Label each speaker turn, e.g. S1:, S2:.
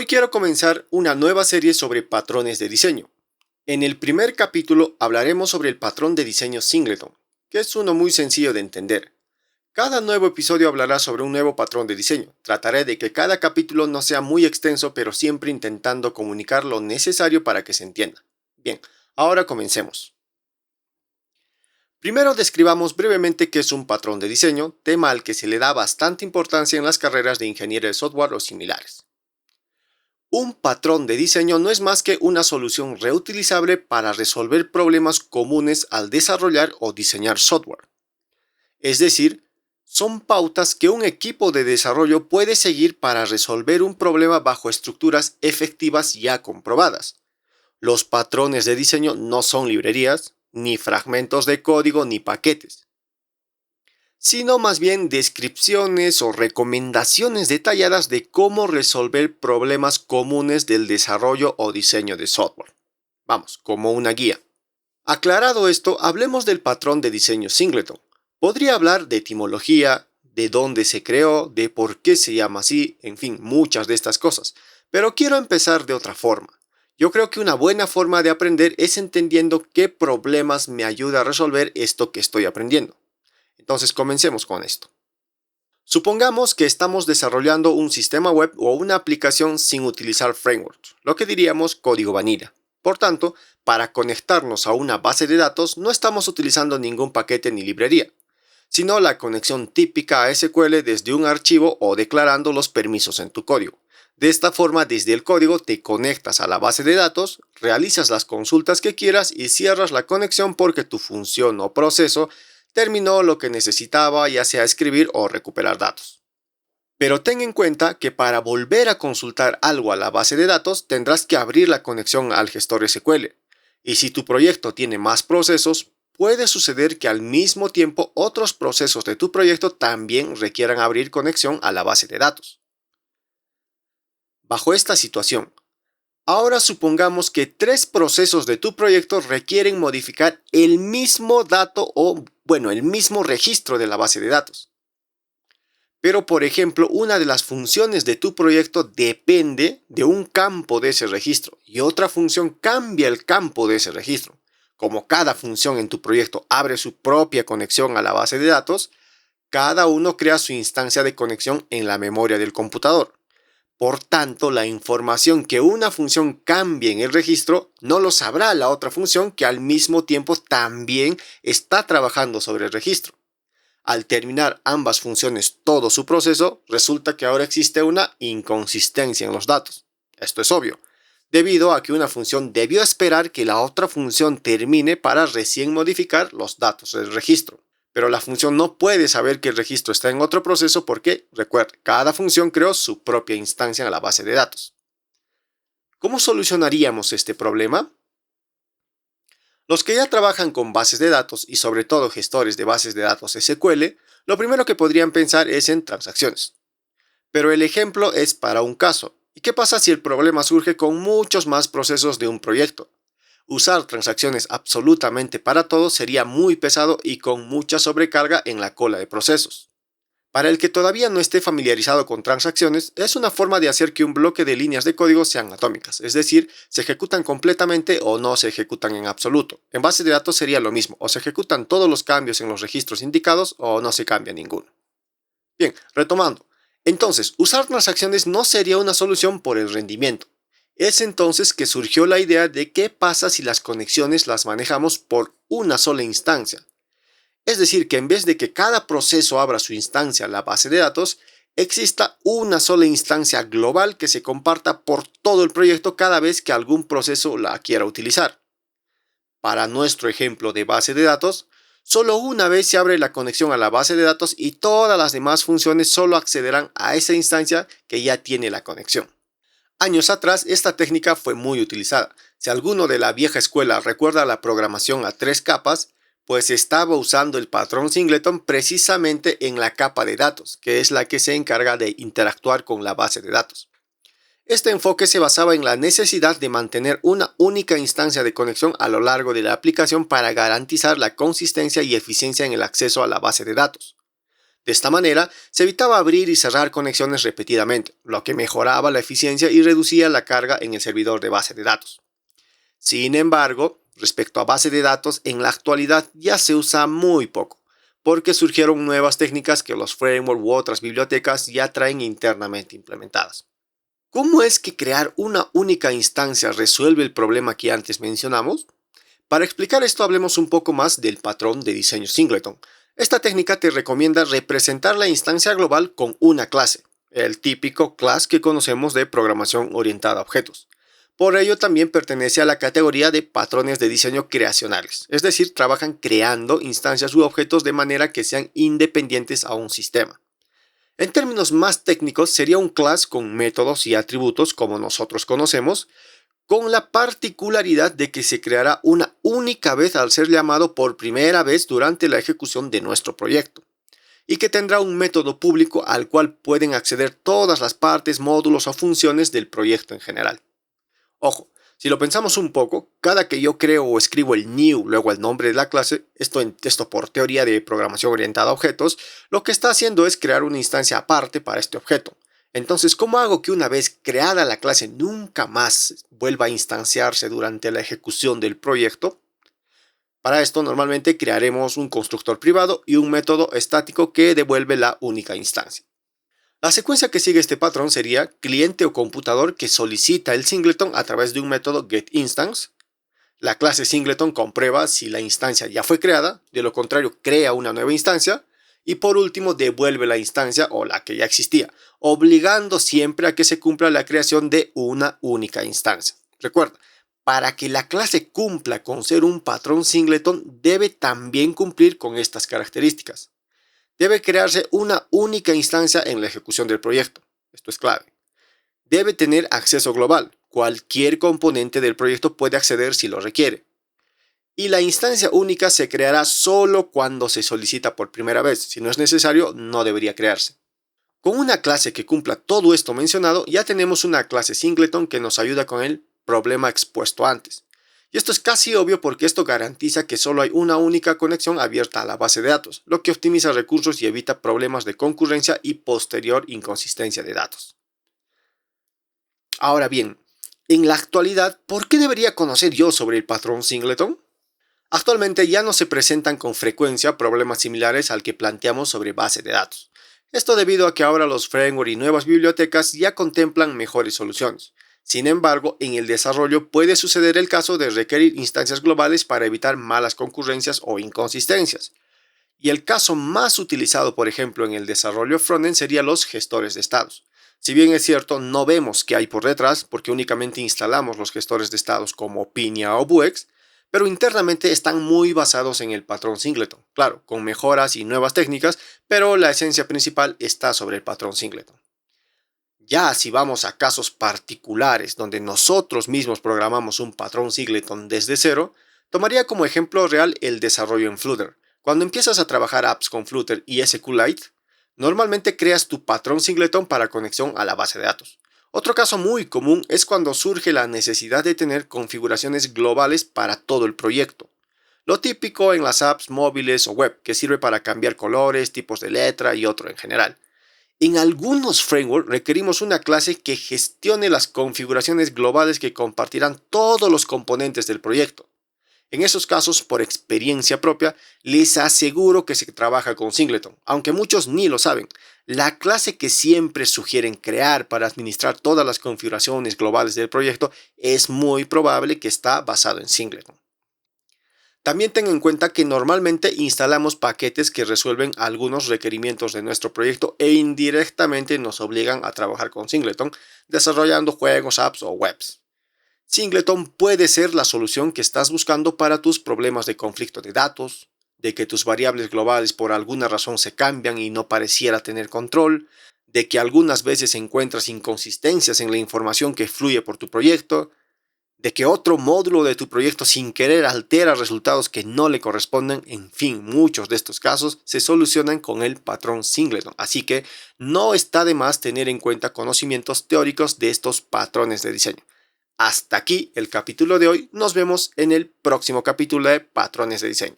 S1: quiero comenzar una nueva serie sobre patrones de diseño. En el primer capítulo hablaremos sobre el patrón de diseño Singleton, que es uno muy sencillo de entender. Cada nuevo episodio hablará sobre un nuevo patrón de diseño. Trataré de que cada capítulo no sea muy extenso, pero siempre intentando comunicar lo necesario para que se entienda. Bien, ahora comencemos. Primero describamos brevemente qué es un patrón de diseño, tema al que se le da bastante importancia en las carreras de ingeniería de software o similares. Un patrón de diseño no es más que una solución reutilizable para resolver problemas comunes al desarrollar o diseñar software. Es decir, son pautas que un equipo de desarrollo puede seguir para resolver un problema bajo estructuras efectivas ya comprobadas. Los patrones de diseño no son librerías, ni fragmentos de código, ni paquetes, sino más bien descripciones o recomendaciones detalladas de cómo resolver problemas comunes del desarrollo o diseño de software. Vamos, como una guía. Aclarado esto, hablemos del patrón de diseño Singleton. Podría hablar de etimología, de dónde se creó, de por qué se llama así, en fin, muchas de estas cosas. Pero quiero empezar de otra forma. Yo creo que una buena forma de aprender es entendiendo qué problemas me ayuda a resolver esto que estoy aprendiendo. Entonces comencemos con esto. Supongamos que estamos desarrollando un sistema web o una aplicación sin utilizar frameworks, lo que diríamos código vanilla. Por tanto, para conectarnos a una base de datos no estamos utilizando ningún paquete ni librería, sino la conexión típica a SQL desde un archivo o declarando los permisos en tu código. De esta forma, desde el código te conectas a la base de datos, realizas las consultas que quieras y cierras la conexión porque tu función o proceso terminó lo que necesitaba, ya sea escribir o recuperar datos. Pero ten en cuenta que para volver a consultar algo a la base de datos tendrás que abrir la conexión al gestor SQL. Y si tu proyecto tiene más procesos, puede suceder que al mismo tiempo otros procesos de tu proyecto también requieran abrir conexión a la base de datos. Bajo esta situación, ahora supongamos que 3 procesos de tu proyecto requieren modificar el mismo dato o, el mismo registro de la base de datos. Pero, por ejemplo, una de las funciones de tu proyecto depende de un campo de ese registro y otra función cambia el campo de ese registro. Como cada función en tu proyecto abre su propia conexión a la base de datos, cada uno crea su instancia de conexión en la memoria del computador. Por tanto, la información que una función cambie en el registro no lo sabrá la otra función que al mismo tiempo también está trabajando sobre el registro. Al terminar ambas funciones todo su proceso, resulta que ahora existe una inconsistencia en los datos. Esto es obvio, debido a que una función debió esperar que la otra función termine para recién modificar los datos del registro. Pero la función no puede saber que el registro está en otro proceso porque, recuerda, cada función creó su propia instancia en la base de datos. ¿Cómo solucionaríamos este problema? Los que ya trabajan con bases de datos y sobre todo gestores de bases de datos SQL, lo primero que podrían pensar es en transacciones. Pero el ejemplo es para un caso. ¿Y qué pasa si el problema surge con muchos más procesos de un proyecto? Usar transacciones absolutamente para todo sería muy pesado y con mucha sobrecarga en la cola de procesos. Para el que todavía no esté familiarizado con transacciones, es una forma de hacer que un bloque de líneas de código sean atómicas, es decir, se ejecutan completamente o no se ejecutan en absoluto. En base de datos sería lo mismo, o se ejecutan todos los cambios en los registros indicados o no se cambia ninguno. Bien, retomando. Entonces, usar transacciones no sería una solución por el rendimiento. Es entonces que surgió la idea de qué pasa si las conexiones las manejamos por una sola instancia. Es decir, que en vez de que cada proceso abra su instancia a la base de datos, exista una sola instancia global que se comparta por todo el proyecto cada vez que algún proceso la quiera utilizar. Para nuestro ejemplo de base de datos, solo una vez se abre la conexión a la base de datos y todas las demás funciones solo accederán a esa instancia que ya tiene la conexión. Años atrás, esta técnica fue muy utilizada. Si alguno de la vieja escuela recuerda la programación a 3 capas, pues estaba usando el patrón Singleton precisamente en la capa de datos, que es la que se encarga de interactuar con la base de datos. Este enfoque se basaba en la necesidad de mantener una única instancia de conexión a lo largo de la aplicación para garantizar la consistencia y eficiencia en el acceso a la base de datos. De esta manera, se evitaba abrir y cerrar conexiones repetidamente, lo que mejoraba la eficiencia y reducía la carga en el servidor de base de datos. Sin embargo, respecto a base de datos, en la actualidad ya se usa muy poco, porque surgieron nuevas técnicas que los frameworks u otras bibliotecas ya traen internamente implementadas. ¿Cómo es que crear una única instancia resuelve el problema que antes mencionamos? Para explicar esto, hablemos un poco más del patrón de diseño singleton. Esta técnica te recomienda representar la instancia global con una clase, el típico class que conocemos de programación orientada a objetos. Por ello también pertenece a la categoría de patrones de diseño creacionales, es decir, trabajan creando instancias u objetos de manera que sean independientes a un sistema. En términos más técnicos, sería un class con métodos y atributos como nosotros conocemos, con la particularidad de que se creará una única vez al ser llamado por primera vez durante la ejecución de nuestro proyecto, y que tendrá un método público al cual pueden acceder todas las partes, módulos o funciones del proyecto en general. Ojo, si lo pensamos un poco, cada que yo creo o escribo el new, luego el nombre de la clase, esto por teoría de programación orientada a objetos, lo que está haciendo es crear una instancia aparte para este objeto. Entonces, ¿cómo hago que una vez creada la clase nunca más vuelva a instanciarse durante la ejecución del proyecto? Para esto normalmente crearemos un constructor privado y un método estático que devuelve la única instancia. La secuencia que sigue este patrón sería cliente o computador que solicita el singleton a través de un método getInstance. La clase singleton comprueba si la instancia ya fue creada, de lo contrario crea una nueva instancia y por último devuelve la instancia o la que ya existía, obligando siempre a que se cumpla la creación de una única instancia. Recuerda, para que la clase cumpla con ser un patrón singleton debe también cumplir con estas características. Debe crearse una única instancia en la ejecución del proyecto. Esto es clave. Debe tener acceso global. Cualquier componente del proyecto puede acceder si lo requiere. Y la instancia única se creará solo cuando se solicita por primera vez. Si no es necesario, no debería crearse. Con una clase que cumpla todo esto mencionado, ya tenemos una clase singleton que nos ayuda con el problema expuesto antes. Y esto es casi obvio porque esto garantiza que solo hay una única conexión abierta a la base de datos, lo que optimiza recursos y evita problemas de concurrencia y posterior inconsistencia de datos. Ahora bien, en la actualidad, ¿por qué debería conocer yo sobre el patrón singleton? Actualmente ya no se presentan con frecuencia problemas similares al que planteamos sobre base de datos. Esto debido a que ahora los frameworks y nuevas bibliotecas ya contemplan mejores soluciones. Sin embargo, en el desarrollo puede suceder el caso de requerir instancias globales para evitar malas concurrencias o inconsistencias. Y el caso más utilizado, por ejemplo, en el desarrollo frontend sería los gestores de estados. Si bien es cierto, no vemos qué hay por detrás porque únicamente instalamos los gestores de estados como Pinia o Vuex, pero internamente están muy basados en el patrón singleton. Claro, con mejoras y nuevas técnicas, pero la esencia principal está sobre el patrón singleton. Ya si vamos a casos particulares donde nosotros mismos programamos un patrón singleton desde cero, tomaría como ejemplo real el desarrollo en Flutter. Cuando empiezas a trabajar apps con Flutter y SQLite, normalmente creas tu patrón singleton para conexión a la base de datos. Otro caso muy común es cuando surge la necesidad de tener configuraciones globales para todo el proyecto. Lo típico en las apps móviles o web, que sirve para cambiar colores, tipos de letra y otro en general. En algunos frameworks requerimos una clase que gestione las configuraciones globales que compartirán todos los componentes del proyecto. En esos casos, por experiencia propia, les aseguro que se trabaja con singleton, aunque muchos ni lo saben. La clase que siempre sugieren crear para administrar todas las configuraciones globales del proyecto es muy probable que está basado en singleton. También ten en cuenta que normalmente instalamos paquetes que resuelven algunos requerimientos de nuestro proyecto e indirectamente nos obligan a trabajar con singleton, desarrollando juegos, apps o webs. Singleton puede ser la solución que estás buscando para tus problemas de conflicto de datos, de que tus variables globales por alguna razón se cambian y no pareciera tener control, de que algunas veces encuentras inconsistencias en la información que fluye por tu proyecto, de que otro módulo de tu proyecto sin querer altera resultados que no le corresponden. En fin, muchos de estos casos se solucionan con el patrón singleton, así que no está de más tener en cuenta conocimientos teóricos de estos patrones de diseño. Hasta aquí el capítulo de hoy, nos vemos en el próximo capítulo de Patrones de Diseño.